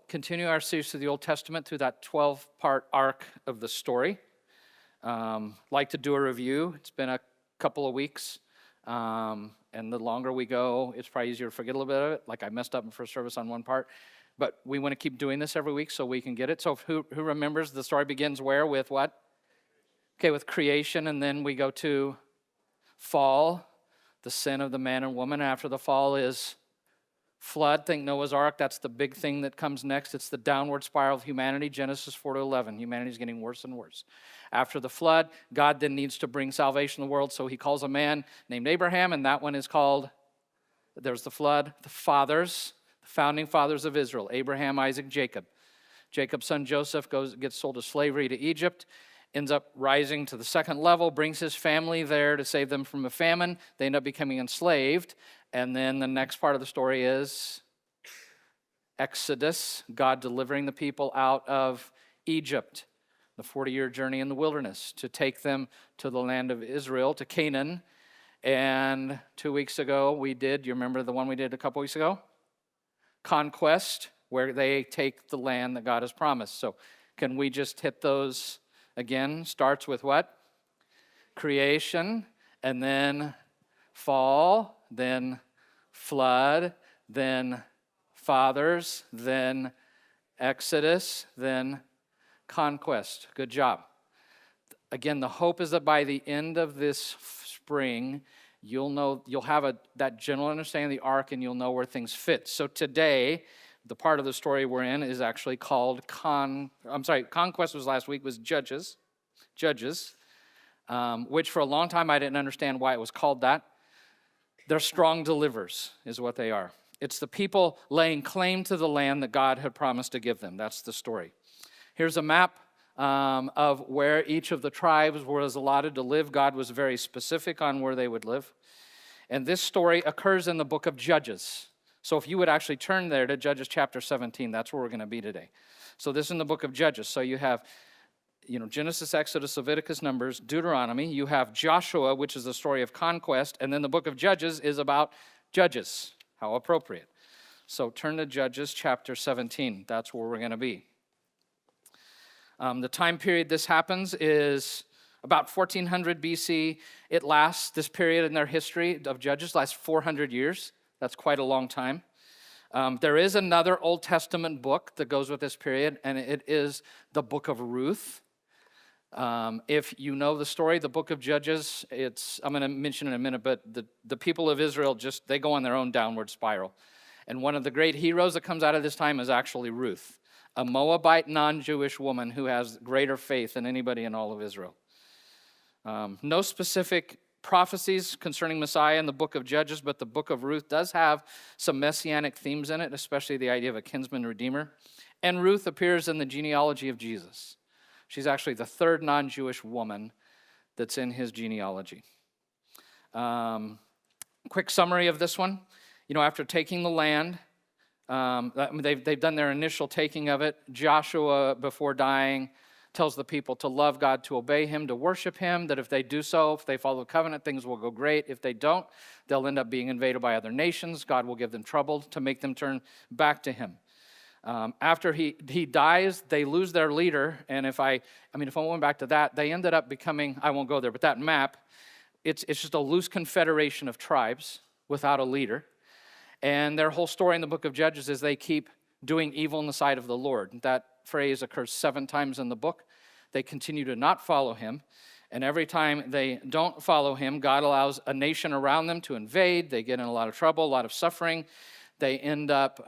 continue our series through the Old Testament through that 12-part arc of the story. Like to do a review. It's been a couple of weeks, and the longer we go, it's probably easier to forget a little bit of it. Like I messed up in first service on one part, but we want to keep doing this every week so we can get it. So who remembers the story begins where? With what? Okay, with creation, and then we go to fall, the sin of the man and woman. After the fall is flood. Think Noah's Ark. That's the big thing that comes next. It's the downward spiral of humanity, Genesis 4-11. Humanity's getting worse and worse. After the flood, God then needs to bring salvation to the world, so he calls a man named Abraham, and that one is called, there's the flood, the fathers, the founding fathers of Israel, Abraham, Isaac, Jacob. Jacob's son Joseph gets sold to slavery to Egypt, ends up rising to the second level, brings his family there to save them from a famine. They end up becoming enslaved. And then the next part of the story is Exodus, God delivering the people out of Egypt, the 40-year journey in the wilderness to take them to the land of Israel, to Canaan. And 2 weeks ago you remember the one we did a couple weeks ago? Conquest, where they take the land that God has promised. So can we just hit those again? Starts with what? Creation, and then fall, then flood, then fathers, then Exodus, then conquest. Good job. Again, the hope is that by the end of this spring, you'll have that general understanding of the ark, and you'll know where things fit. So today, the part of the story we're in is actually called Conquest was last week, was Judges, which for a long time I didn't understand why it was called that. They're strong deliverers is what they are. It's the people laying claim to the land that God had promised to give them. That's the story. Here's a map of where each of the tribes was allotted to live. God was very specific on where they would live. And this story occurs in the book of Judges. So if you would actually turn there to Judges chapter 17, that's where we're going to be today. So this is in the book of Judges. So you have Genesis, Exodus, Leviticus, Numbers, Deuteronomy. You have Joshua, which is the story of conquest. And then the book of Judges is about judges. How appropriate. So turn to Judges chapter 17. That's where we're going to be. The time period this happens is about 1400 BC. It lasts, this period in their history of Judges lasts 400 years. That's quite a long time. There is another Old Testament book that goes with this period, and it is the book of Ruth. If you know the story, the book of Judges, I'm going to mention in a minute, but the people of Israel they go on their own downward spiral. And one of the great heroes that comes out of this time is actually Ruth, a Moabite non-Jewish woman who has greater faith than anybody in all of Israel. No specific prophecies concerning Messiah in the book of Judges, but the book of Ruth does have some messianic themes in it, especially the idea of a kinsman redeemer. And Ruth appears in the genealogy of Jesus. She's actually the third non-Jewish woman that's in his genealogy. Quick summary of this one. After taking the land, they've done their initial taking of it. Joshua, before dying, tells the people to love God, to obey him, to worship him, that if they do so, if they follow the covenant, things will go great. If they don't, they'll end up being invaded by other nations. God will give them trouble to make them turn back to him. After he dies, they lose their leader. And if I went back to that, they ended up becoming, I won't go there, but that map, it's just a loose confederation of tribes without a leader. And their whole story in the book of Judges is they keep doing evil in the sight of the Lord. That phrase occurs 7 times in the book. They continue to not follow him. And every time they don't follow him, God allows a nation around them to invade. They get in a lot of trouble, a lot of suffering. They end up,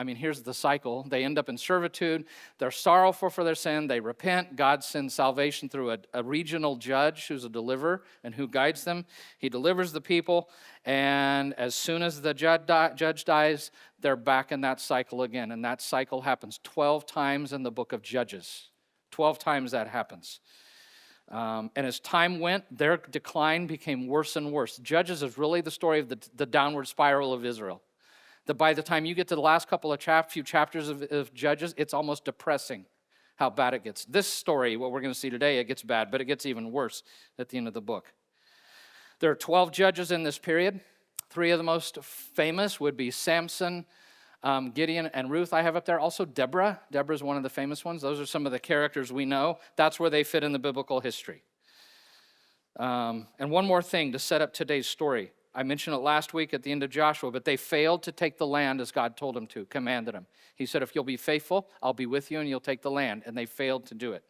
here's the cycle. They end up in servitude. They're sorrowful for their sin. They repent. God sends salvation through a regional judge who's a deliverer and who guides them. He delivers the people. And as soon as the judge dies, they're back in that cycle again. And that cycle happens 12 times in the book of Judges. 12 times that happens. And as time went, their decline became worse and worse. Judges is really the story of the downward spiral of Israel. That by the time you get to the last couple of few chapters of Judges, it's almost depressing how bad it gets. This story, what we're going to see today, it gets bad, but it gets even worse at the end of the book. There are 12 judges in this period. 3 of the most famous would be Samson, Gideon and Ruth I have up there. Also Deborah. Deborah's one of the famous ones. Those are some of the characters we know. That's where they fit in the biblical history. And one more thing to set up today's story. I mentioned it last week at the end of Joshua, but they failed to take the land as God told them to, commanded them. He said, if you'll be faithful, I'll be with you and you'll take the land. And they failed to do it.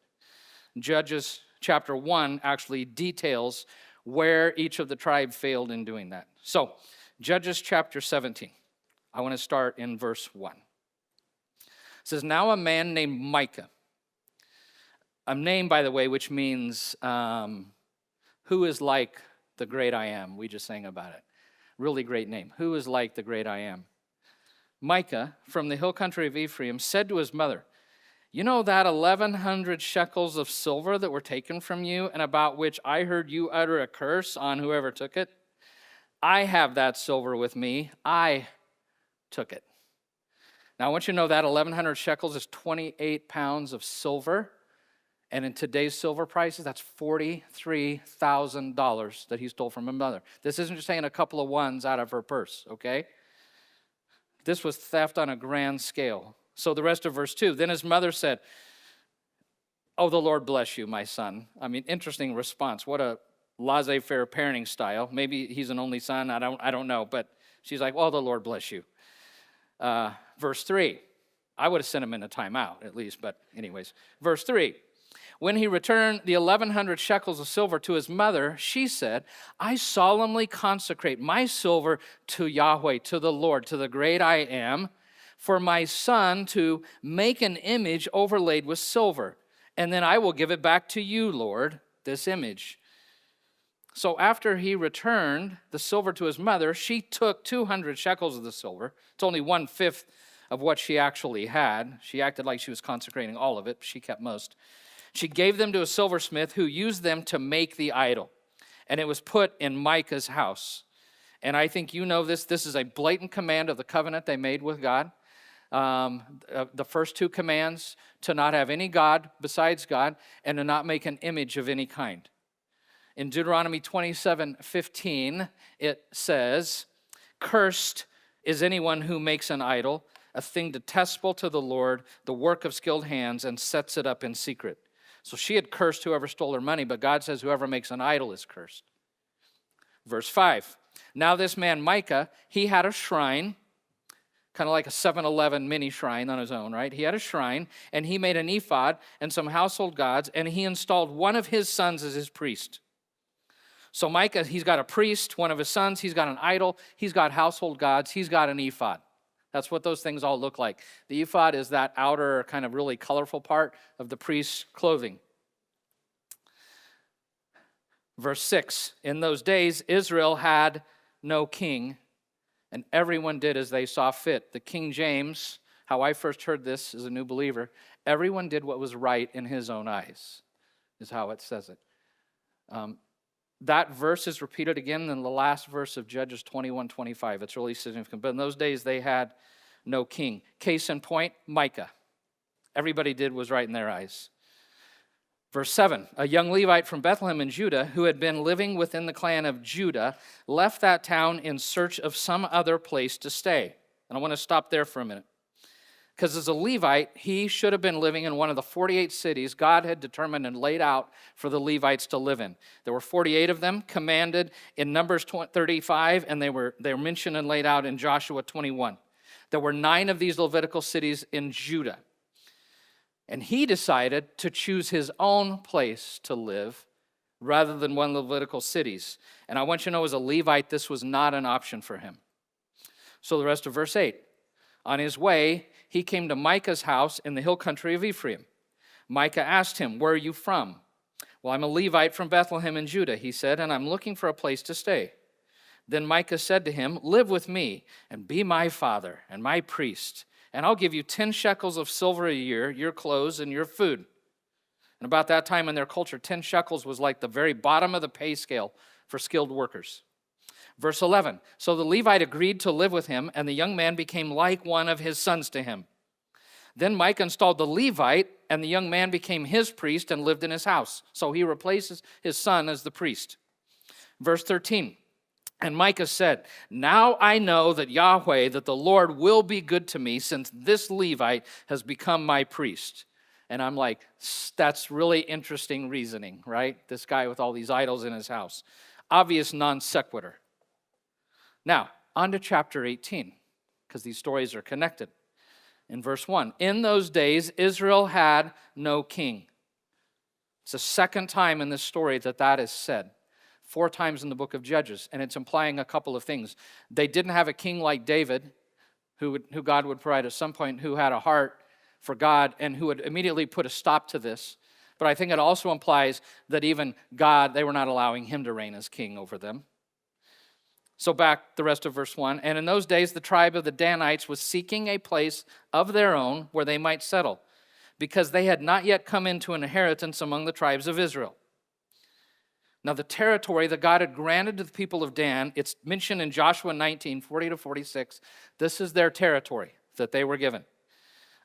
Judges chapter 1 actually details where each of the tribe failed in doing that. So, Judges chapter 17. I want to start in verse 1. It says, now a man named Micah, a name, by the way, which means who is like the great I am. We just sang about it. Really great name. Who is like the great I am? Micah, from the hill country of Ephraim, said to his mother, you know that 1,100 shekels of silver that were taken from you and about which I heard you utter a curse on whoever took it? I have that silver with me. I took it. Now, I want you to know that 1,100 shekels is 28 pounds of silver. And in today's silver prices, that's $43,000 that he stole from his mother. This isn't just saying a couple of ones out of her purse, okay? This was theft on a grand scale. So the rest of verse 2, then his mother said, oh, the Lord bless you, my son. I mean, interesting response. What a laissez-faire parenting style. Maybe he's an only son. I don't know. But she's like, well, the Lord bless you. Verse 3, I would have sent him in a timeout at least. But anyways, verse 3. When he returned the 1,100 shekels of silver to his mother, she said, I solemnly consecrate my silver to Yahweh, to the Lord, to the great I am, for my son to make an image overlaid with silver. And then I will give it back to you, Lord, this image. So after he returned the silver to his mother, she took 200 shekels of the silver. It's only 1/5 of what she actually had. She acted like she was consecrating all of it. She kept most. She gave them to a silversmith who used them to make the idol. And it was put in Micah's house. And I think you know this. This is a blatant command of the covenant they made with God. The first two commands, to not have any God besides God, and to not make an image of any kind. In Deuteronomy 27:15, it says, cursed is anyone who makes an idol, a thing detestable to the Lord, the work of skilled hands, and sets it up in secret. So she had cursed whoever stole her money, but God says whoever makes an idol is cursed. Verse 5, now this man Micah, he had a shrine, kind of like a 7-Eleven mini shrine on his own, right? He had a shrine, and he made an ephod and some household gods, and he installed one of his sons as his priest. So Micah, he's got a priest, one of his sons, he's got an idol, he's got household gods, he's got an ephod. That's what those things all look like. The ephod is that outer kind of really colorful part of the priest's clothing. Verse 6, in those days Israel had no king, and everyone did as they saw fit. The King James, how I first heard this as a new believer, everyone did what was right in his own eyes, is how it says it. That verse is repeated again in the last verse of Judges 21:25. It's really significant. But in those days, they had no king. Case in point, Micah. Everybody did what was right in their eyes. Verse 7, a young Levite from Bethlehem in Judah, who had been living within the clan of Judah, left that town in search of some other place to stay. And I want to stop there for a minute. Because as a Levite, he should have been living in one of the 48 cities God had determined and laid out for the Levites to live in. There were 48 of them commanded in Numbers 35, and they were mentioned and laid out in Joshua 21. There were 9 of these Levitical cities in Judah. And he decided to choose his own place to live rather than one of the Levitical cities. And I want you to know, as a Levite, this was not an option for him. So the rest of verse 8. On his way, he came to Micah's house in the hill country of Ephraim. Micah asked him, where are you from? Well, I'm a Levite from Bethlehem in Judah, he said, and I'm looking for a place to stay. Then Micah said to him, live with me and be my father and my priest, and I'll give you 10 shekels of silver a year, your clothes and your food. And about that time in their culture, 10 shekels was like the very bottom of the pay scale for skilled workers. Verse 11, so the Levite agreed to live with him, and the young man became like one of his sons to him. Then Micah installed the Levite, and the young man became his priest and lived in his house. So he replaces his son as the priest. Verse 13, And Micah said, now I know that Yahweh, that the Lord will be good to me, since this Levite has become my priest. And I'm like, that's really interesting reasoning, right? This guy with all these idols in his house. Obvious non sequitur. Now, on to chapter 18, because these stories are connected. In verse 1, in those days, Israel had no king. It's the second time in this story that is said. 4 times in the book of Judges, and it's implying a couple of things. They didn't have a king like David, who God would provide at some point, who had a heart for God and who would immediately put a stop to this. But I think it also implies that even God, they were not allowing him to reign as king over them. So back the rest of verse 1. And in those days, the tribe of the Danites was seeking a place of their own where they might settle, because they had not yet come into an inheritance among the tribes of Israel. Now, the territory that God had granted to the people of Dan, it's mentioned in Joshua 19, 40 to 46. This is their territory that they were given.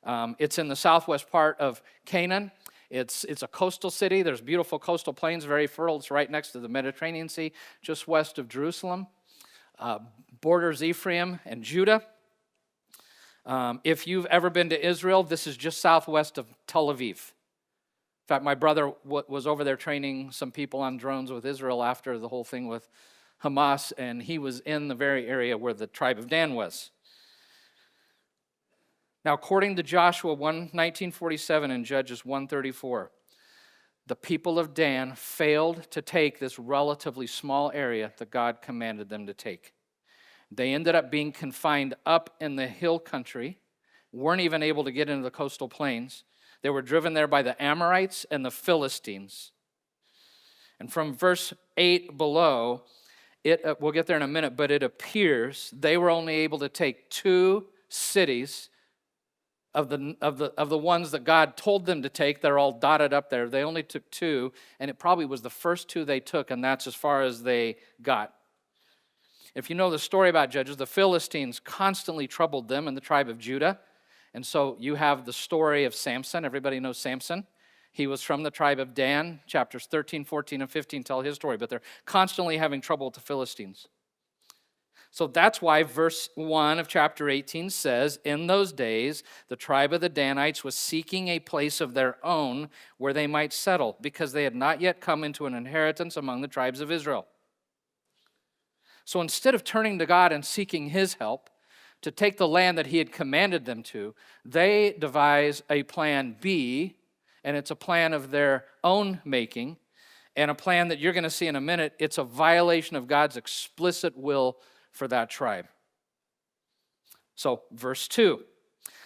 It's in the southwest part of Canaan. It's a coastal city. There's beautiful coastal plains, very fertile. It's right next to the Mediterranean Sea, just west of Jerusalem. Borders Ephraim and Judah. If you've ever been to Israel, this is just southwest of Tel Aviv. In fact, my brother was over there training some people on drones with Israel after the whole thing with Hamas, and he was in the very area where the tribe of Dan was. Now, according to Joshua 1947 and Judges 1:34, the people of Dan failed to take this relatively small area that God commanded them to take. They ended up being confined up in the hill country, weren't even able to get into the coastal plains. They were driven there by the Amorites and the Philistines. And from verse 8 below, we'll get there in a minute, but it appears they were only able to take 2 cities of the ones that God told them to take. They're all dotted up there. They only took 2, and it probably was the first 2 they took, and that's as far as they got. If you know the story about Judges, the Philistines constantly troubled them and the tribe of Judah. And so you have the story of Samson. Everybody knows Samson. He was from the tribe of Dan. Chapters 13, 14, and 15 tell his story, but they're constantly having trouble with the Philistines. So that's why verse 1 of chapter 18 says, in those days, the tribe of the Danites was seeking a place of their own where they might settle, because they had not yet come into an inheritance among the tribes of Israel. So instead of turning to God and seeking his help to take the land that he had commanded them to, they devise a plan B, and it's a plan of their own making, and a plan that you're going to see in a minute. It's a violation of God's explicit will for that tribe. So, verse 2.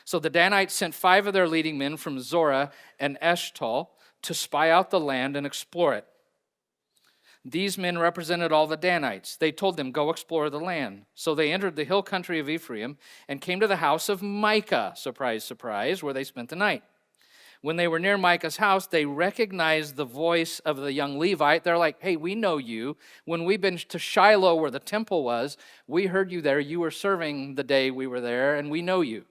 So the Danites sent 5 of their leading men from Zorah and Eshtaol to spy out the land and explore it. These men represented all the Danites. They told them, go explore the land. So they entered the hill country of Ephraim and came to the house of Micah, surprise, surprise, where they spent the night. When they were near Micah's house, they recognized the voice of the young Levite. They're like, hey, we know you. When we've been to Shiloh where the temple was, we heard you there. You were serving the day we were there, and we know you.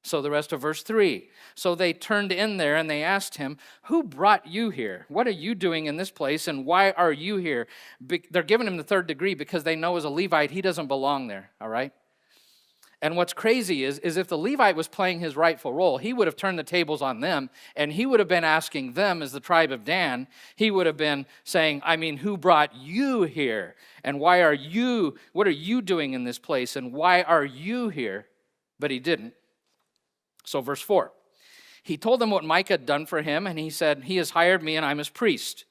So the rest of verse 3. So they turned in there and they asked him, who brought you here? What are you doing in this place, and why are you here? They're giving him the 3rd degree because they know as a Levite, he doesn't belong there, all right? And what's crazy is if the Levite was playing his rightful role, he would have turned the tables on them, and he would have been asking them as the tribe of Dan. He would have been saying, who brought you here? And what are you doing in this place? And why are you here? But he didn't. So verse 4. He told them what Micah had done for him, and he said, he has hired me and I'm his priest.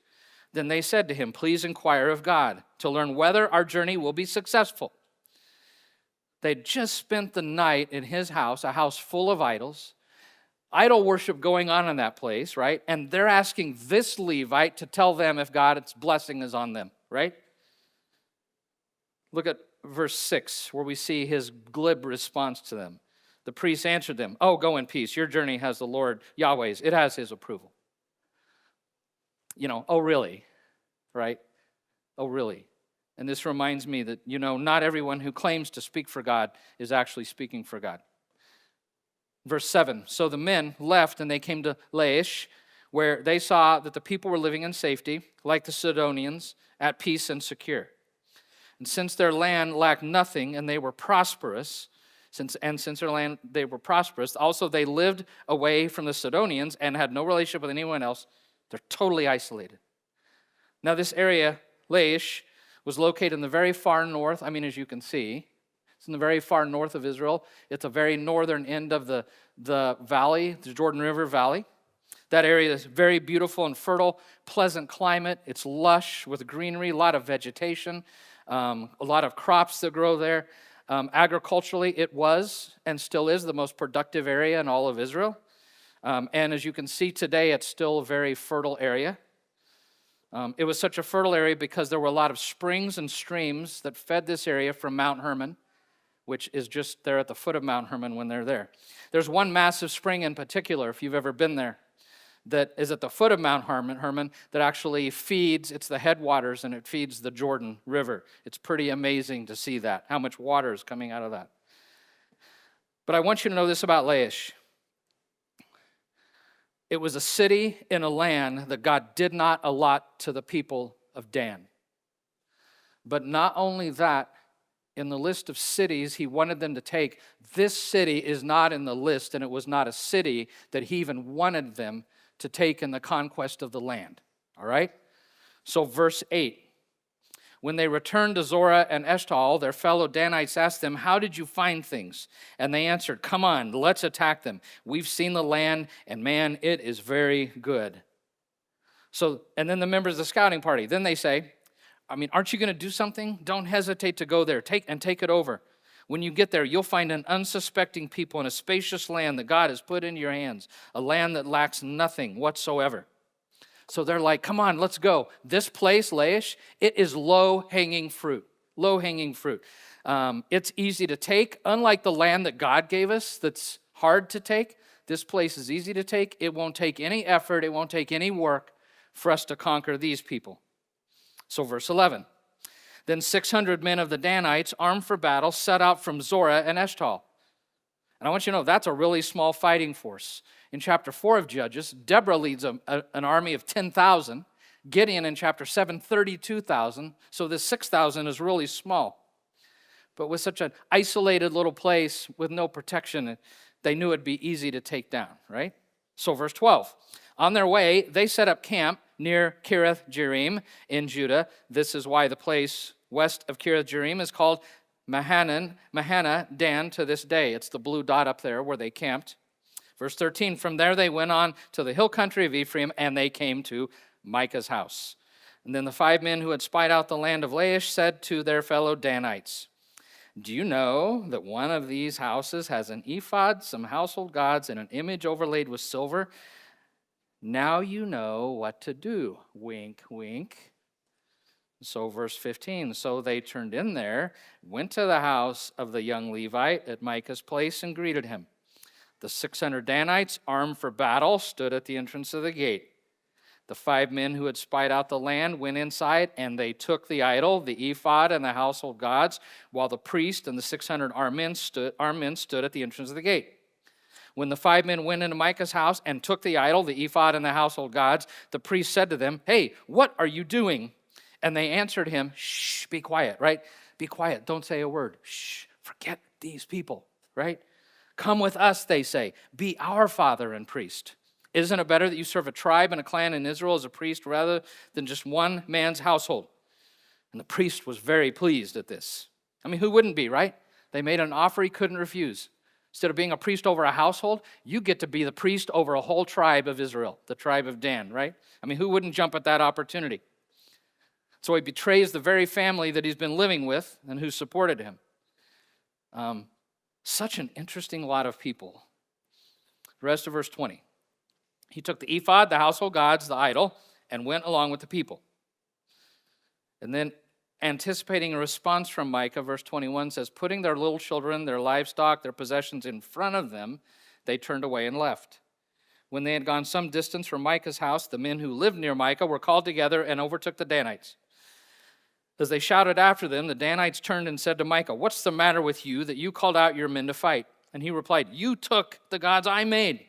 Then they said to him, please inquire of God to learn whether our journey will be successful. They'd just spent the night in his house, a house full of idols, idol worship going on in that place, right? And they're asking this Levite to tell them if God's blessing is on them, right? Look at verse 6, where we see his glib response to them. The priest answered them, oh, go in peace. Your journey has the Lord Yahweh's. It has his approval. Oh, really? Right? Oh, really? And this reminds me that, not everyone who claims to speak for God is actually speaking for God. Verse 7, so the men left and they came to Laish, where they saw that the people were living in safety, like the Sidonians, at peace and secure. And since their land lacked nothing and they were prosperous, since their land they were prosperous, also they lived away from the Sidonians and had no relationship with anyone else. They're totally isolated. Now this area, Laish, was located in the very far north. As you can see, it's in the very far north of Israel. It's a very northern end of the valley, the Jordan River Valley. That area is very beautiful and fertile, pleasant climate. It's lush with greenery, a lot of vegetation, a lot of crops that grow there. Agriculturally, it was and still is the most productive area in all of Israel. And as you can see today, it's still a very fertile area. It was such a fertile area because there were a lot of springs and streams that fed this area from Mount Hermon, which is just there at the foot of Mount Hermon when they're there. There's one massive spring in particular, if you've ever been there, that is at the foot of Mount Hermon that actually feeds, it's the headwaters, and it feeds the Jordan River. It's pretty amazing to see that, how much water is coming out of that. But I want you to know this about Laish. It was a city in a land that God did not allot to the people of Dan. But not only that, in the list of cities he wanted them to take, this city is not in the list, and it was not a city that he even wanted them to take in the conquest of the land. All right? So verse 8. When they returned to Zorah and Eshtaol, their fellow Danites asked them, "How did you find things?" And they answered, "Come on, let's attack them. We've seen the land, and man, it is very good." So, and then the members of the scouting party, then they say, aren't you going to do something? Don't hesitate to go there. Take it over. When you get there, you'll find an unsuspecting people in a spacious land that God has put into your hands, a land that lacks nothing whatsoever. So they're like, come on, let's go. This place, Laish, it is low-hanging fruit. Low-hanging fruit. It's easy to take. Unlike the land that God gave us that's hard to take, this place is easy to take. It won't take any effort. It won't take any work for us to conquer these people. So verse 11. Then 600 men of the Danites, armed for battle, set out from Zorah and Eshtaol. And I want you to know that's a really small fighting force. In chapter 4 of Judges, Deborah leads an army of 10,000. Gideon in chapter 7, 32,000. So this 6,000 is really small. But with such an isolated little place with no protection, they knew it'd be easy to take down, right? So verse 12. On their way, they set up camp near Kiriath Jearim in Judah. This is why the place west of Kiriath Jearim is called Mahana Dan to this day. It's the blue dot up there where they camped. Verse 13, from there they went on to the hill country of Ephraim, and they came to Micah's house. And then the 5 men who had spied out the land of Laish said to their fellow Danites, "Do you know that one of these houses has an ephod, some household gods, and an image overlaid with silver? Now you know what to do." Wink, wink. So verse 15, so they turned in there, went to the house of the young Levite at Micah's place and greeted him. The 600 Danites, armed for battle, stood at the entrance of the gate. The 5 men who had spied out the land went inside, and they took the idol, the ephod, and the household gods, while the priest and the 600 armed men stood at the entrance of the gate. When the 5 men went into Micah's house and took the idol, the ephod, and the household gods, the priest said to them, "Hey, what are you doing?" And they answered him, "Shh, be quiet," right? Be quiet, don't say a word. Shh, forget these people, right? "Come with us," they say. "Be our father and priest. Isn't it better that you serve a tribe and a clan in Israel as a priest rather than just one man's household?" And the priest was very pleased at this. Who wouldn't be, right? They made an offer he couldn't refuse. Instead of being a priest over a household, you get to be the priest over a whole tribe of Israel, the tribe of Dan, right? Who wouldn't jump at that opportunity? So he betrays the very family that he's been living with and who supported him. Such an interesting lot of people. The rest of verse 20. He took the ephod, the household gods, the idol, and went along with the people. And then, anticipating a response from Micah, verse 21 says, putting their little children, their livestock, their possessions in front of them, they turned away and left. When they had gone some distance from Micah's house, the men who lived near Micah were called together and overtook the Danites. As they shouted after them, the Danites turned and said to Micah, "What's the matter with you that you called out your men to fight?" And he replied, "You took the gods I made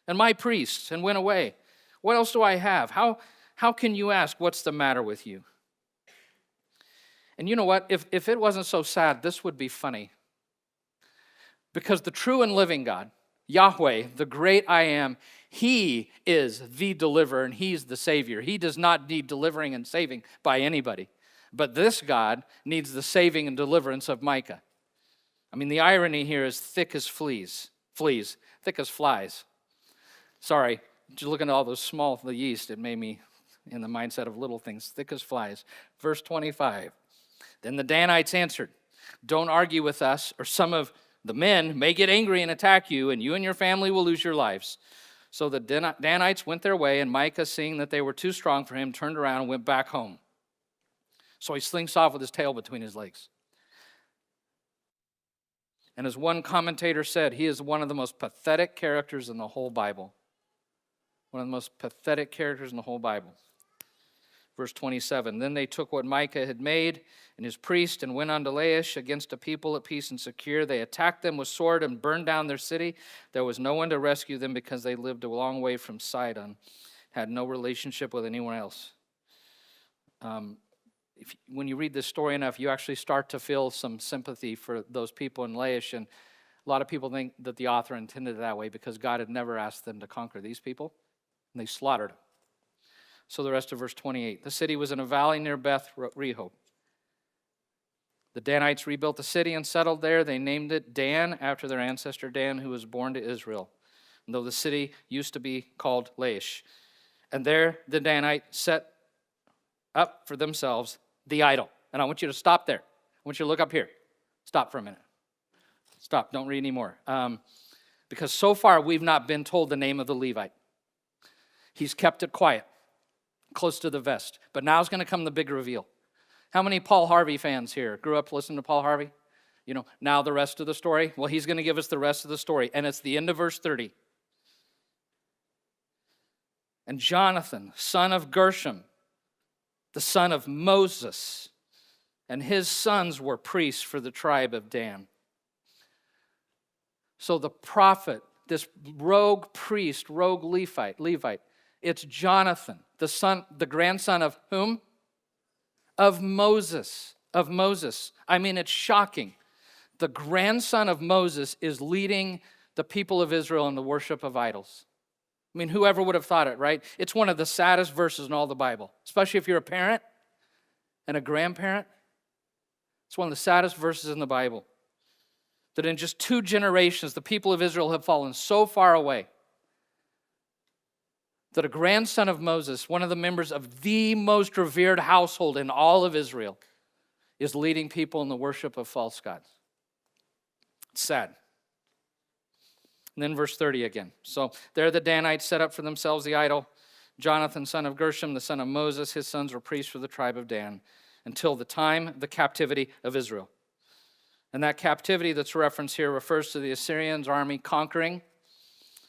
and my priests and went away. What else do I have? How can you ask, what's the matter with you?" And you know what? If it wasn't so sad, this would be funny. Because the true and living God, Yahweh, the great I am, he is the deliverer and he's the Savior. He does not need delivering and saving by anybody. But this God needs the saving and deliverance of Micah. I mean, the irony here is thick as fleas, thick as flies. Sorry, just looking at all those small, the yeast, it made me in the mindset of little things, thick as flies. Verse 25, then the Danites answered, don't argue with us, or some of the men may get angry and attack you, and you and your family will lose your lives. So the Danites went their way, and Micah, seeing that they were too strong for him, turned around and went back home. So he slinks off with his tail between his legs. And as one commentator said, he is one of the most pathetic characters in the whole Bible. One of the most pathetic characters in the whole Bible. Verse 27, then they took what Micah had made and his priest and went on to Laish against a people at peace and secure. They attacked them with sword and burned down their city. There was no one to rescue them because they lived a long way from Sidon, had no relationship with anyone else. When you read this story enough, you actually start to feel some sympathy for those people in Laish. And a lot of people think that the author intended it that way because God had never asked them to conquer these people, and they slaughtered them. So the rest of verse 28. The city was in a valley near Beth Rehob. The Danites rebuilt the city and settled there. They named it Dan after their ancestor Dan, who was born to Israel, though the city used to be called Laish. And there the Danites set up for themselves the idol. And I want you to stop there. I want you to look up here. Stop for a minute. Stop. Don't read anymore. Because so far we've not been told the name of the Levite. He's kept it quiet, close to the vest. But now's going to come the big reveal. How many Paul Harvey fans here grew up listening to Paul Harvey? You know, now the rest of the story? Well, he's going to give us the rest of the story. And it's the end of verse 30. And Jonathan, son of Gershom, the son of Moses, and his sons were priests for the tribe of Dan. So the prophet, this rogue priest, rogue Levite, it's Jonathan, the grandson of whom? Of Moses. I mean, it's shocking. The grandson of Moses is leading the people of Israel in the worship of idols. I mean, whoever would have thought it, right? It's one of the saddest verses in all the Bible, especially if you're a parent and a grandparent. It's one of the saddest verses in the Bible. That in just 2 generations, the people of Israel have fallen so far away that a grandson of Moses, one of the members of the most revered household in all of Israel, is leading people in the worship of false gods. It's sad. And then verse 30 again. So there the Danites set up for themselves the idol. Jonathan, son of Gershom, the son of Moses, his sons were priests for the tribe of Dan until the time of the captivity of Israel. And that captivity that's referenced here refers to the Assyrians' army conquering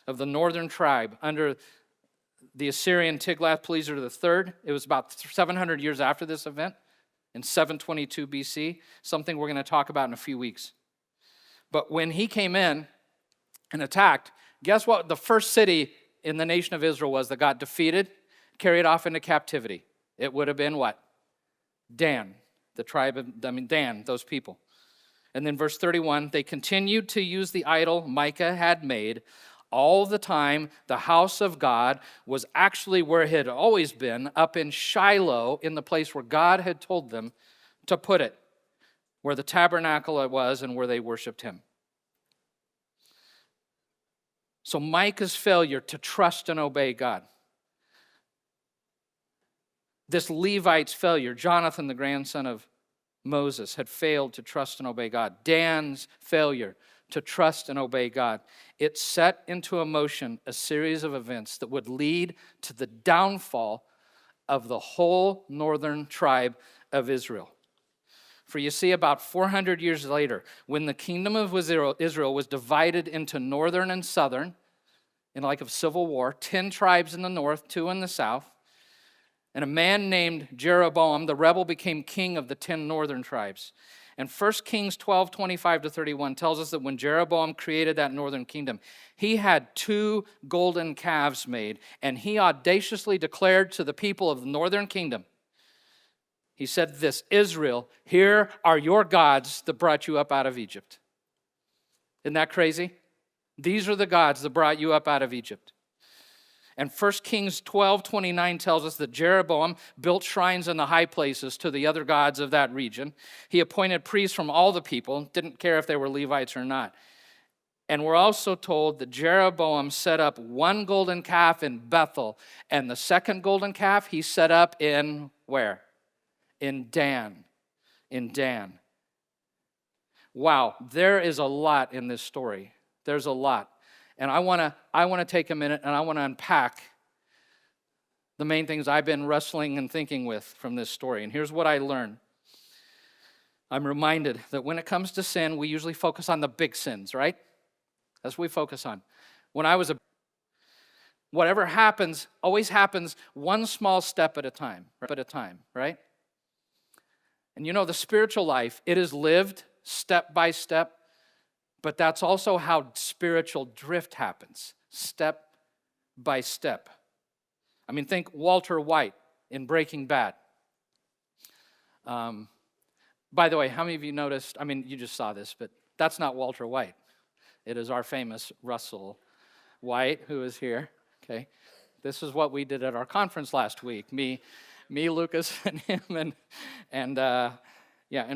of the northern tribe under the Assyrian Tiglath-Pileser III. It was about 700 years after this event, in 722 BC, something we're going to talk about in a few weeks. But when he came in and attacked, guess what the first city in the nation of Israel was that got defeated, carried off into captivity? It would have been what? Dan, the tribe of, Dan, those people. And then verse 31, they continued to use the idol Micah had made. All the time, the house of God was actually where it had always been, up in Shiloh, in the place where God had told them to put it, where the tabernacle was and where they worshiped him. So Micah's failure to trust and obey God, this Levite's failure, Jonathan, the grandson of Moses, had failed to trust and obey God. Dan's failure to trust and obey God. It set into motion a series of events that would lead to the downfall of the whole northern tribe of Israel. For you see, about 400 years later, when the kingdom of Israel was divided into northern and southern, in like a civil war, 10 tribes in the north, 2 in the south, and a man named Jeroboam, the rebel, became king of the 10 northern tribes. And 1 Kings 12:25-31 tells us that when Jeroboam created that northern kingdom, he had 2 golden calves made, and he audaciously declared to the people of the northern kingdom, He said this, Israel, here are your gods that brought you up out of Egypt. Isn't that crazy? These are the gods that brought you up out of Egypt. And 1 Kings 12:29 tells us that Jeroboam built shrines in the high places to the other gods of that region. He appointed priests from all the people, didn't care if they were Levites or not. And we're also told that Jeroboam set up one golden calf in Bethel, and the second golden calf he set up in where? In Dan. In Dan. Wow, there is a lot in this story. There's a lot. And I want to take a minute and I want to unpack the main things I've been wrestling and thinking with from this story. And here's what I learned. I'm reminded that when it comes to sin, we usually focus on the big sins, right? That's what we focus on. Whatever happens always happens one small step at a time, right? And you know, the spiritual life, it is lived step by step, but that's also how spiritual drift happens, step by step. I mean, think Walter White in Breaking Bad. By the way, how many of you noticed, I mean, you just saw this, but that's not Walter White. It is our famous Russell White, who is here, okay? This is what we did at our conference last week. Me, Lucas, and him, and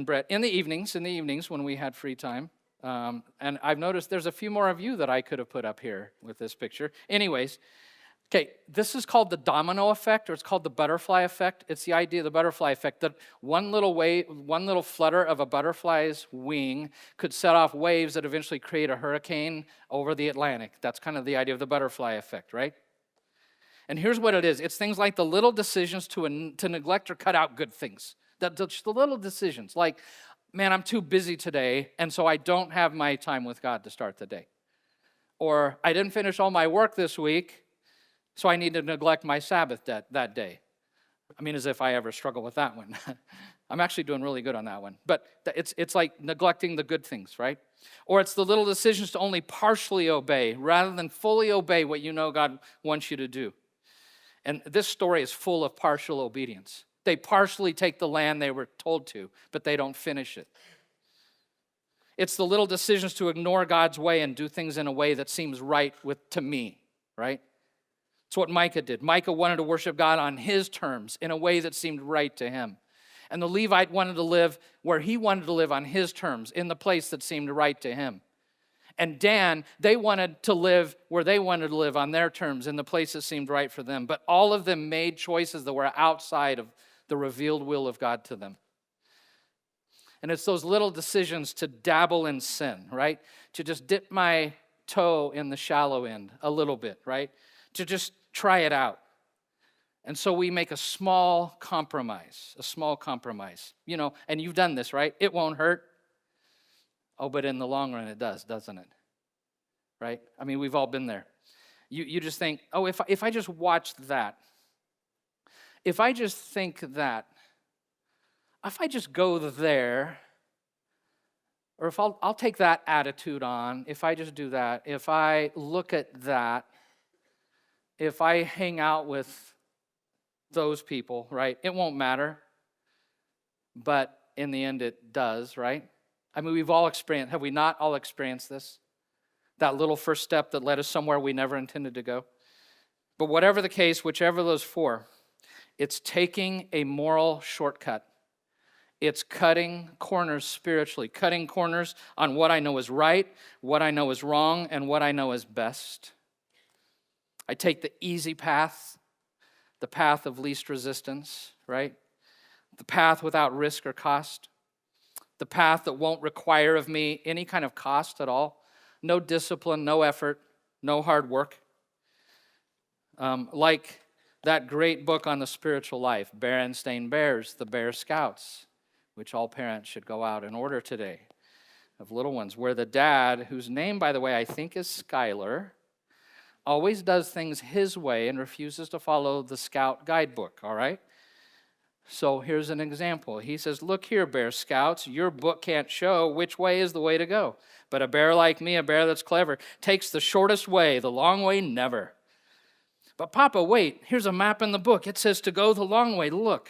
Brett. In the evenings when we had free time. And I've noticed there's a few more of you that I could have put up here with this picture. Anyways, okay, this is called the domino effect, or it's called the butterfly effect. It's the idea of the butterfly effect, that one little flutter of a butterfly's wing could set off waves that eventually create a hurricane over the Atlantic. That's kind of the idea of the butterfly effect, right? And here's what it is. It's things like the little decisions to neglect or cut out good things. The little decisions, like, man, I'm too busy today, and so I don't have my time with God to start the day. Or I didn't finish all my work this week, so I need to neglect my Sabbath that day. I mean, as if I ever struggle with that one. I'm actually doing really good on that one. But it's like neglecting the good things, right? Or it's the little decisions to only partially obey rather than fully obey what you know God wants you to do. And this story is full of partial obedience. They partially take the land they were told to, but they don't finish it. It's the little decisions to ignore God's way and do things in a way that seems right to me, right? It's what Micah did. Micah wanted to worship God on his terms in a way that seemed right to him. And the Levite wanted to live where he wanted to live on his terms, in the place that seemed right to him. And Dan, they wanted to live where they wanted to live on their terms, in the place that seemed right for them. But all of them made choices that were outside of the revealed will of God to them. And it's those little decisions to dabble in sin, right? To just dip my toe in the shallow end a little bit, right? To just try it out. And so we make a small compromise. You know, and you've done this, right? It won't hurt. Oh, but in the long run it does, doesn't it? Right? I mean, we've all been there. You just think, oh, if I just watch that, if I just think that, if I just go there, or if I'll take that attitude on, if I just do that, if I look at that, if I hang out with those people, right, it won't matter. But in the end, it does, right? I mean, have we not all experienced this? That little first step that led us somewhere we never intended to go. But whatever the case, whichever of those four, it's taking a moral shortcut. It's cutting corners spiritually, cutting corners on what I know is right, what I know is wrong, and what I know is best. I take the easy path, the path of least resistance, right? The path without risk or cost. The path that won't require of me any kind of cost at all. No discipline, no effort, no hard work. Like that great book on the spiritual life, Berenstain Bears, the Bear Scouts, which all parents should go out and order today, of little ones, where the dad, whose name, by the way, I think is Skylar, always does things his way and refuses to follow the Scout guidebook, all right? So here's an example. He says, look here, Bear Scouts, your book can't show which way is the way to go. But a bear like me, a bear that's clever, takes the shortest way, the long way, never. But Papa, wait, here's a map in the book. It says to go the long way, look.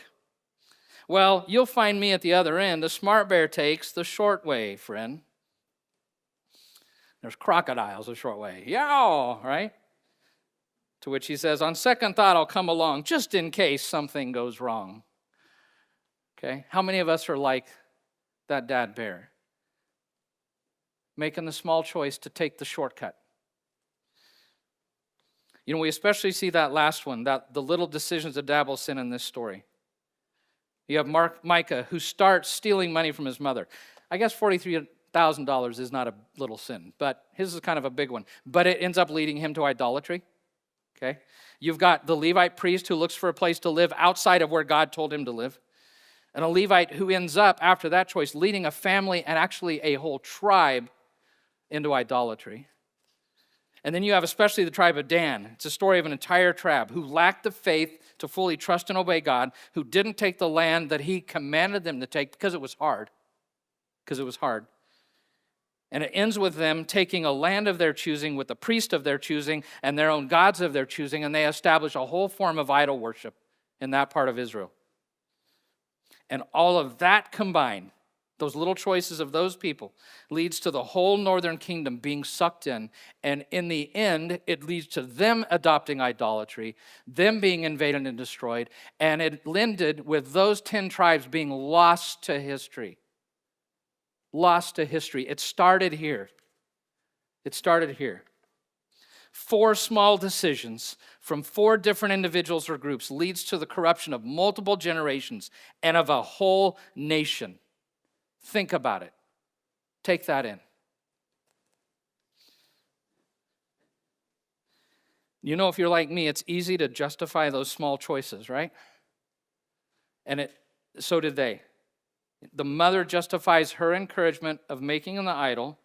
Well, you'll find me at the other end. The smart bear takes the short way, friend. There's crocodiles the short way. Yow, right? To which he says, on second thought, I'll come along just in case something goes wrong. Okay? How many of us are like that dad bear? Making the small choice to take the shortcut. You know, we especially see that last one, that the little decisions to dabble sin in this story. You have Micah, who starts stealing money from his mother. I guess $43,000 is not a little sin, but his is kind of a big one. But it ends up leading him to idolatry. Okay? You've got the Levite priest who looks for a place to live outside of where God told him to live. And a Levite who ends up, after that choice, leading a family and actually a whole tribe into idolatry. And then you have especially the tribe of Dan. It's a story of an entire tribe who lacked the faith to fully trust and obey God, who didn't take the land that he commanded them to take because it was hard. And it ends with them taking a land of their choosing with the priest of their choosing and their own gods of their choosing, and they establish a whole form of idol worship in that part of Israel. And all of that combined, those little choices of those people, leads to the whole northern kingdom being sucked in. And in the end, it leads to them adopting idolatry, them being invaded and destroyed. And it ended with those 10 tribes being lost to history. Lost to history. It started here. 4 small decisions from 4 different individuals or groups leads to the corruption of multiple generations and of a whole nation. Think about it. Take that in. You know, if you're like me, it's easy to justify those small choices, right? And so did they. The mother justifies her encouragement of making an idol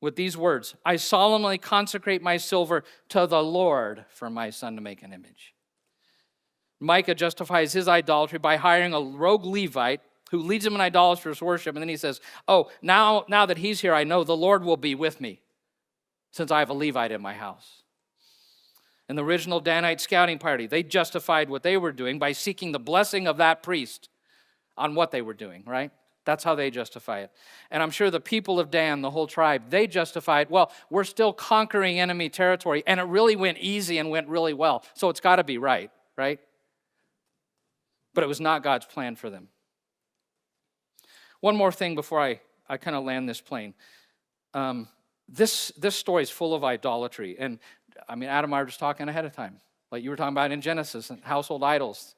with these words, I solemnly consecrate my silver to the Lord for my son to make an image. Micah justifies his idolatry by hiring a rogue Levite who leads him in idolatrous worship. And then he says, oh, now that he's here, I know the Lord will be with me since I have a Levite in my house. In the original Danite scouting party, they justified what they were doing by seeking the blessing of that priest on what they were doing, right? That's how they justify it. And I'm sure the people of Dan, the whole tribe, they justified, well, we're still conquering enemy territory, and it really went easy and went really well, so it's got to be right? But it was not God's plan for them. One more thing before I kind of land this plane. This story is full of idolatry. And I mean, Adam and I were just talking ahead of time. Like you were talking about in Genesis, and household idols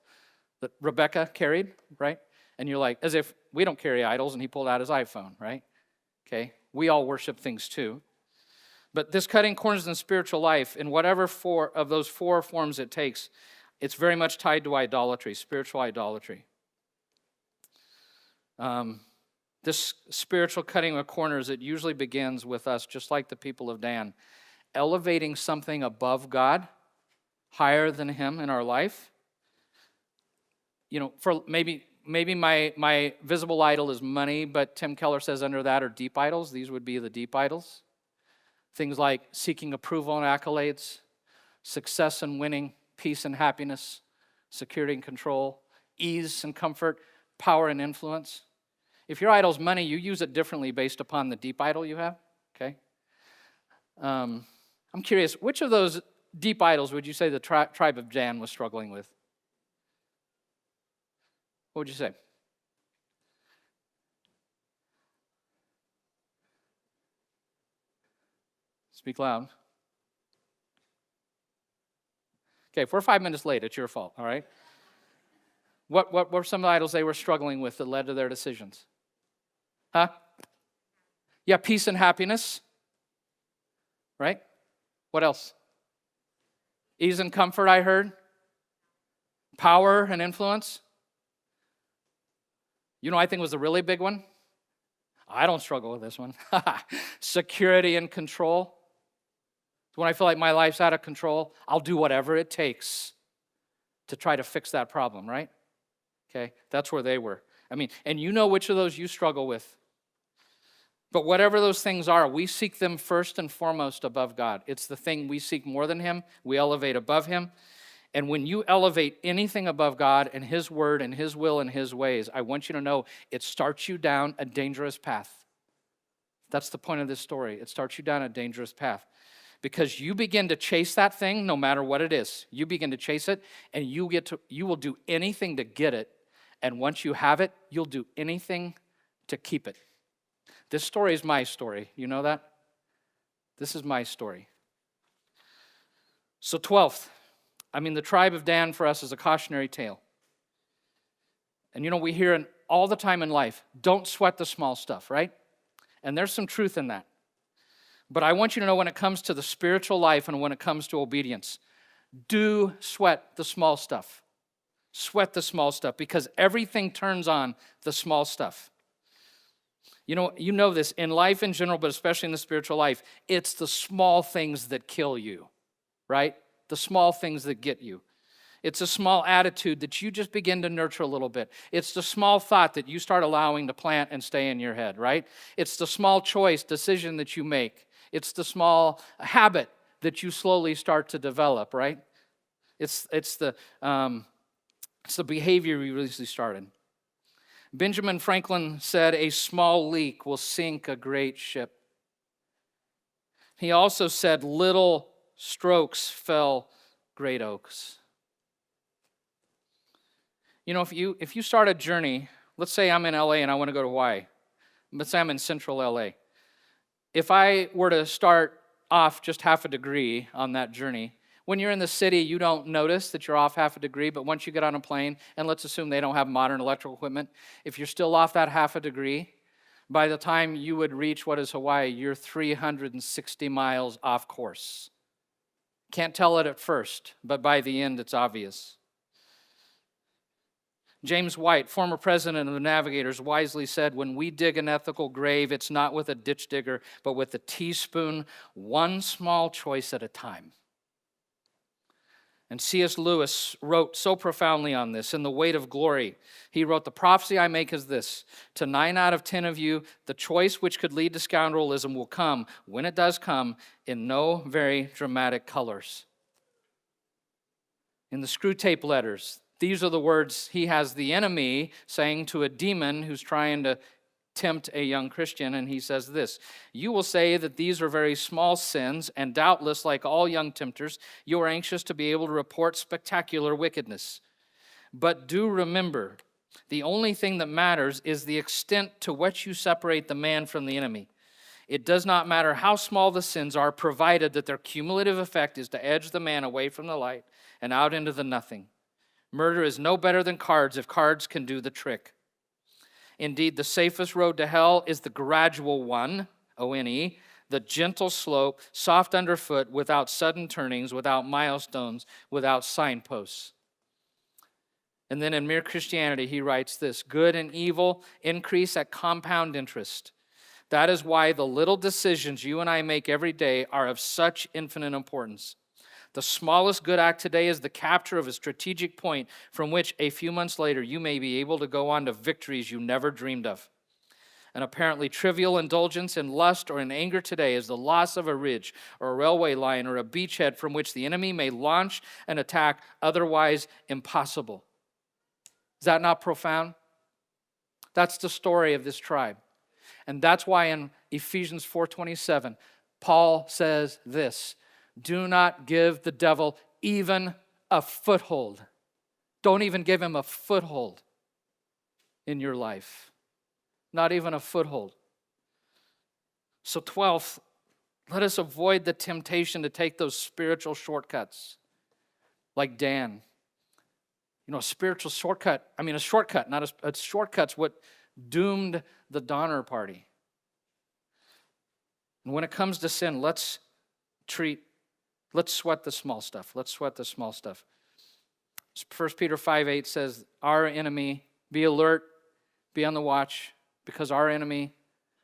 that Rebecca carried, right? And you're like, as if we don't carry idols, and he pulled out his iPhone, right? Okay, we all worship things too. But this cutting corners in spiritual life, in whatever of those 4 forms it takes, it's very much tied to idolatry, spiritual idolatry. This spiritual cutting of corners, it usually begins with us, just like the people of Dan, elevating something above God, higher than him in our life. You know, for maybe my visible idol is money, but Tim Keller says under that are deep idols. These would be the deep idols. Things like seeking approval and accolades, success and winning, peace and happiness, security and control, ease and comfort, power and influence. If your idol's money, you use it differently based upon the deep idol you have, okay? I'm curious, which of those deep idols would you say the tribe of Dan was struggling with? What would you say? Speak loud. Okay, if we're 5 minutes late, it's your fault, all right? What were some of the idols they were struggling with that led to their decisions? Huh? Yeah, peace and happiness. Right? What else? Ease and comfort, I heard. Power and influence. You know, I think was the really big one. I don't struggle with this one. Security and control. When I feel like my life's out of control, I'll do whatever it takes to try to fix that problem, right? Okay, that's where they were. I mean, and you know which of those you struggle with. But whatever those things are, we seek them first and foremost above God. It's the thing we seek more than him. We elevate above him. And when you elevate anything above God and His word and His will and His ways, I want you to know it starts you down a dangerous path. That's the point of this story. It starts you down a dangerous path. Because you begin to chase that thing no matter what it is. You begin to chase it, and you will do anything to get it. And once you have it, you'll do anything to keep it. This story is my story. You know that? This is my story. So 12th, the tribe of Dan for us is a cautionary tale. And we hear it all the time in life, don't sweat the small stuff, right? And there's some truth in that. But I want you to know when it comes to the spiritual life and when it comes to obedience, do sweat the small stuff. Sweat the small stuff because everything turns on the small stuff. You know this in life in general, but especially in the spiritual life, it's the small things that kill you, right? The small things that get you. It's a small attitude that you just begin to nurture a little bit. It's the small thought that you start allowing to plant and stay in your head, right? It's the small decision that you make. It's the small habit that you slowly start to develop, right? It's the behavior you really started. Benjamin Franklin said, "A small leak will sink a great ship." He also said, "Little strokes fell great oaks." If you start a journey, let's say I'm in LA and I want to go to Hawaii. Let's say I'm in central LA. If I were to start off just half a degree on that journey, when you're in the city, you don't notice that you're off half a degree, but once you get on a plane, and let's assume they don't have modern electrical equipment, if you're still off that half a degree, by the time you would reach what is Hawaii, you're 360 miles off course. Can't tell it at first, but by the end, it's obvious. James White, former president of the Navigators, wisely said, "When we dig an ethical grave, it's not with a ditch digger, but with a teaspoon, one small choice at a time." And C.S. Lewis wrote so profoundly on this in The Weight of Glory. He wrote, "The prophecy I make is this: to 9 out of 10 of you, the choice which could lead to scoundrelism will come, when it does come, in no very dramatic colors." In the Screw Tape Letters, these are the words he has the enemy saying to a demon who's trying to tempt a young Christian, and he says this: "You will say that these are very small sins, and doubtless, like all young tempters, you are anxious to be able to report spectacular wickedness. But do remember, the only thing that matters is the extent to which you separate the man from the enemy. It does not matter how small the sins are, provided that their cumulative effect is to edge the man away from the light and out into the nothing. Murder is no better than cards if cards can do the trick. Indeed, the safest road to hell is the gradual one, O-N-E, the gentle slope, soft underfoot, without sudden turnings, without milestones, without signposts." And then in Mere Christianity, he writes this: "Good and evil increase at compound interest. That is why the little decisions you and I make every day are of such infinite importance. The smallest good act today is the capture of a strategic point from which a few months later you may be able to go on to victories you never dreamed of. An apparently trivial indulgence in lust or in anger today is the loss of a ridge or a railway line or a beachhead from which the enemy may launch an attack otherwise impossible." Is that not profound? That's the story of this tribe. And that's why in Ephesians 4:27, Paul says this: "Do not give the devil even a foothold." Don't even give him a foothold in your life. Not even a foothold. So 12th, let us avoid the temptation to take those spiritual shortcuts like Dan. A spiritual shortcut. A shortcut, not a shortcut's what doomed the Donner Party. And when it comes to sin, let's sweat the small stuff. Let's sweat the small stuff. 1 Peter 5:8 says, "Our enemy, be alert, be on the watch, because our enemy,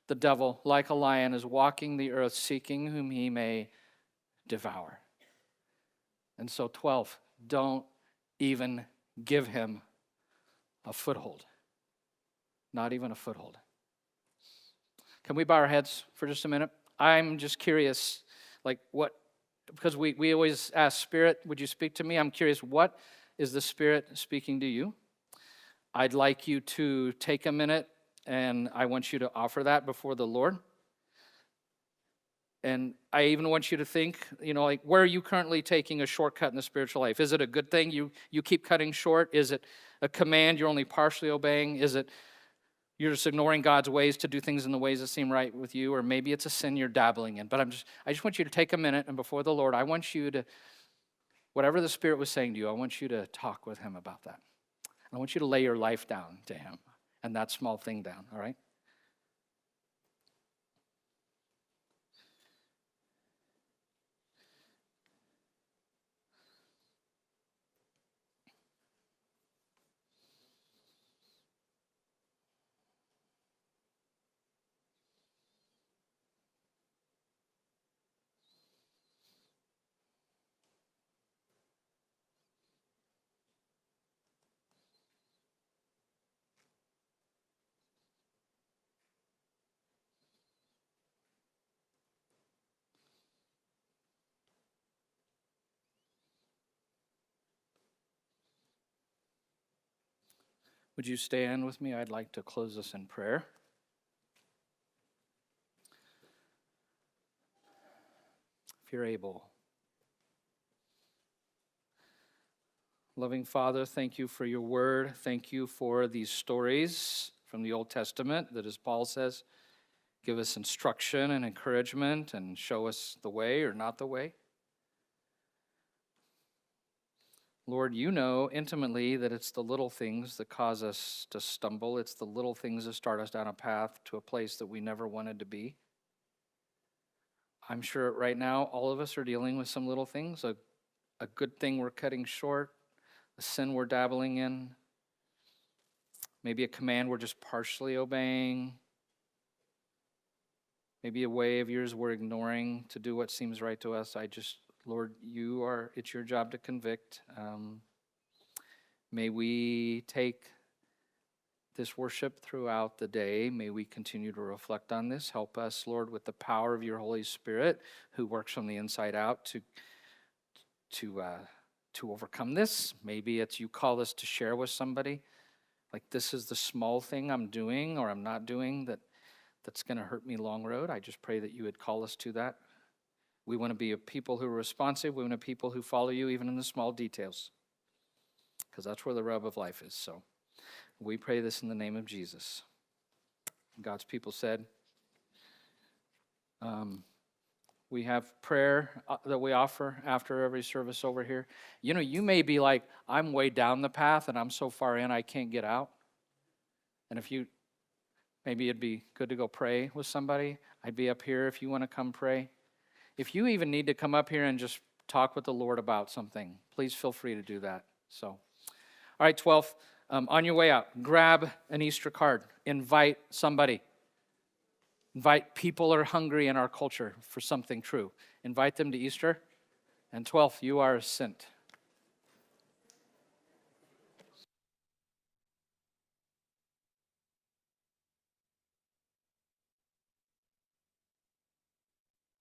the devil, like a lion, is walking the earth seeking whom he may devour." And so 12, don't even give him a foothold. Not even a foothold. Can we bow our heads for just a minute? I'm just curious, what because we always ask, Spirit, would you speak to me? I'm curious, what is the Spirit speaking to you? I'd like you to take a minute, and I want you to offer that before the Lord. And I even want you to think, like, where are you currently taking a shortcut in the spiritual life? Is it a good thing you keep cutting short? Is it a command you're only partially obeying? Is it you're just ignoring God's ways to do things in the ways that seem right with you? Or maybe it's a sin you're dabbling in. But I just want you to take a minute, and before the Lord, I want you to, whatever the Spirit was saying to you, I want you to talk with him about that. I want you to lay your life down to him and that small thing down, all right? Would you stand with me? I'd like to close this in prayer. If you're able. Loving Father, thank you for your word. Thank you for these stories from the Old Testament that, as Paul says, give us instruction and encouragement and show us the way or not the way. Lord, you know intimately that it's the little things that cause us to stumble. It's the little things that start us down a path to a place that we never wanted to be. I'm sure right now all of us are dealing with some little things, a good thing we're cutting short, a sin we're dabbling in, maybe a command we're just partially obeying, maybe a way of yours we're ignoring to do what seems right to us. Lord, it's your job to convict. May we take this worship throughout the day. May we continue to reflect on this. Help us, Lord, with the power of your Holy Spirit, who works from the inside out to overcome this. Maybe it's you call us to share with somebody, like this is the small thing I'm doing or I'm not doing that's going to hurt me long road. I just pray that you would call us to that. We want to be a people who are responsive. We want to be people who follow you even in the small details, because that's where the rub of life is. So we pray this in the name of Jesus. God's people said, we have prayer that we offer after every service over here. You may be like, I'm way down the path and I'm so far in I can't get out. And maybe it'd be good to go pray with somebody. I'd be up here if you want to come pray. If you even need to come up here and just talk with the Lord about something, please feel free to do that. So, all right, 12th, on your way out, grab an Easter card. Invite somebody. Invite people who are hungry in our culture for something true. Invite them to Easter. And 12th, you are sent.